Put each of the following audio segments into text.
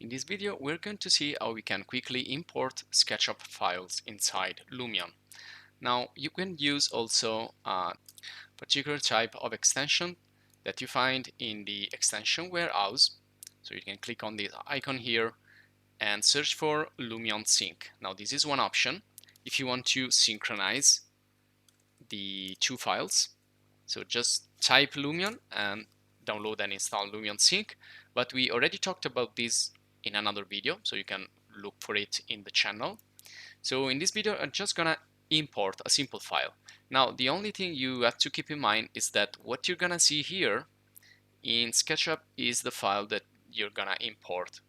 In this video, we're going to see how we can quickly import Sketchup files inside Lumion. Now, you can use also a particular type of extension that you find in the extension warehouse. So you can click on this icon here and search for Lumion Sync. Now, this is one option if you want to synchronize the two files. So just type Lumion and download and install Lumion Sync. But we already talked about this in another video, so you can look for it in the channel. So in this video, I'm just gonna import a simple file. Now, the only thing you have to keep in mind is that what you're gonna see here in SketchUp is the file that you're gonna import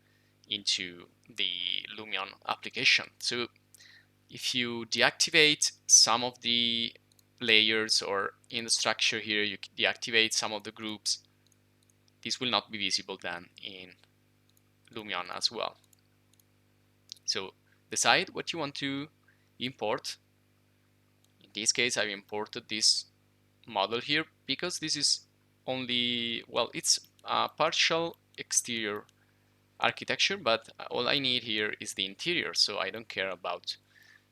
into the Lumion application. So if you deactivate some of the layers, or in the structure here you deactivate some of the groups, this will not be visible then in Lumion as well. So decide what you want to import. In this case, I've imported this model here because this is only, well, it's a partial exterior architecture, but all I need here is the interior, so I don't care about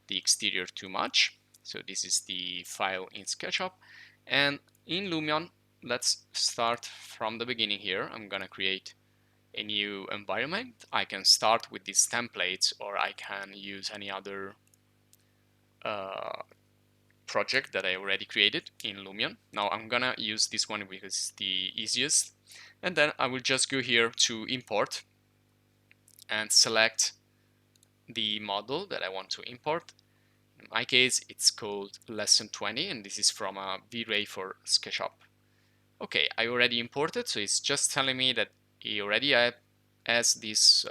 the exterior too much. So this is the file in SketchUp. And in Lumion, let's start from the beginning here. I'm gonna create a new environment. I can start with these templates, or I can use any other project that I already created in Lumion. Now I'm gonna use this one because it's the easiest. And then I will just go here to import and select the model that I want to import. In my case, it's called lesson 20, and this is from a V-Ray for SketchUp. Okay, I already imported, so it's just telling me that it already has this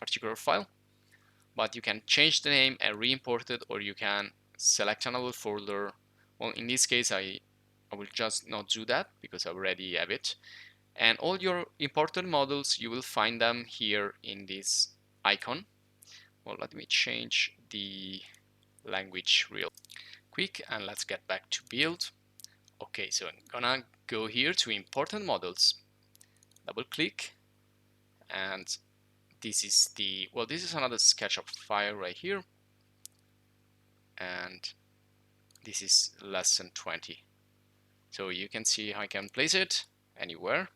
particular file, but you can change the name and re-import it, or you can select another folder. Well, in this case, I will just not do that because I already have it. And all your imported models, you will find them here in this icon. Well, let me change the language real quick and let's get back to build. Okay, so I'm gonna go here to important models, double click, and this is the, well, this is another SketchUp file right here, and this is lesson 20. So you can see how I can place it anywhere,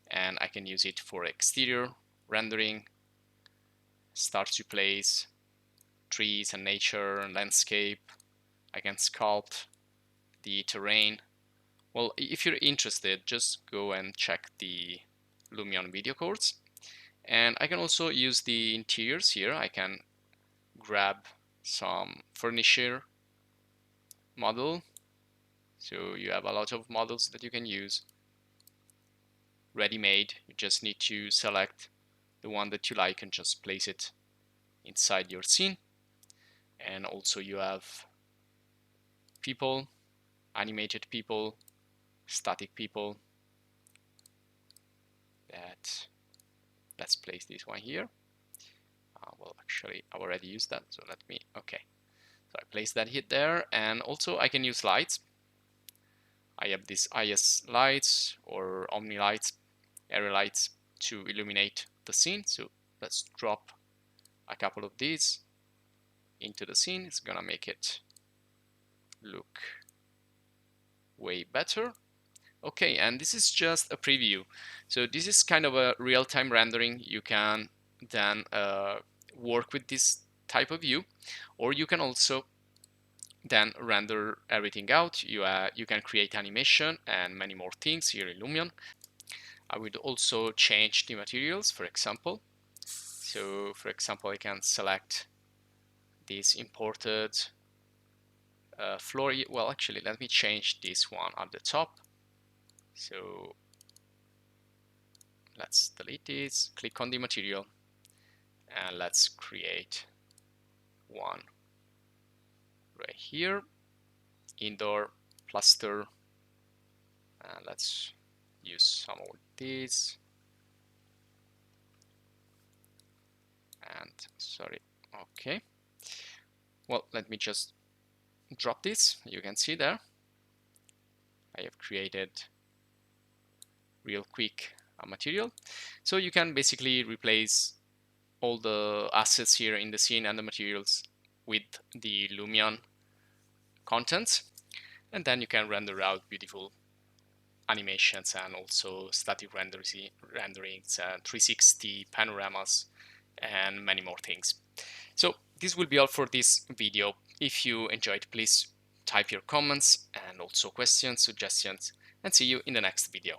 and I can use it for exterior rendering, start to place trees and nature and landscape. I can sculpt the terrain. Well, if you're interested, just go and check the Lumion video course. And I can also use the interiors here. I can grab some furniture model. So you have a lot of models that you can use ready-made. You just need to select the one that you like and just place it inside your scene. And also you have people, animated people, static people. Let's place this one here. Well, actually, I already used that, so let me, okay. So I place that hit there, and also I can use lights. I have these IS lights or Omni lights, area lights to illuminate the scene. So let's drop a couple of these into the scene. It's gonna make it look way better. Okay, and this is just a preview. So this is kind of a real-time rendering. You can then work with this type of view, or you can also then render everything out. You can create animation and many more things here in Lumion. I would also change the materials, for example. So for example, I can select this imported floor. Well, actually, let me change this one at the top. So let's delete this, click on the material, and let's create one right here, indoor plaster, and let's use some of these. And sorry, okay. Well, let me just drop this. You can see there I have created real quick material. So you can basically replace all the assets here in the scene and the materials with the Lumion contents, and then you can render out beautiful animations and also static renderings and 360 panoramas and many more things. So this will be all for this video. If you enjoyed, please type your comments and also questions, suggestions, and see you in the next video.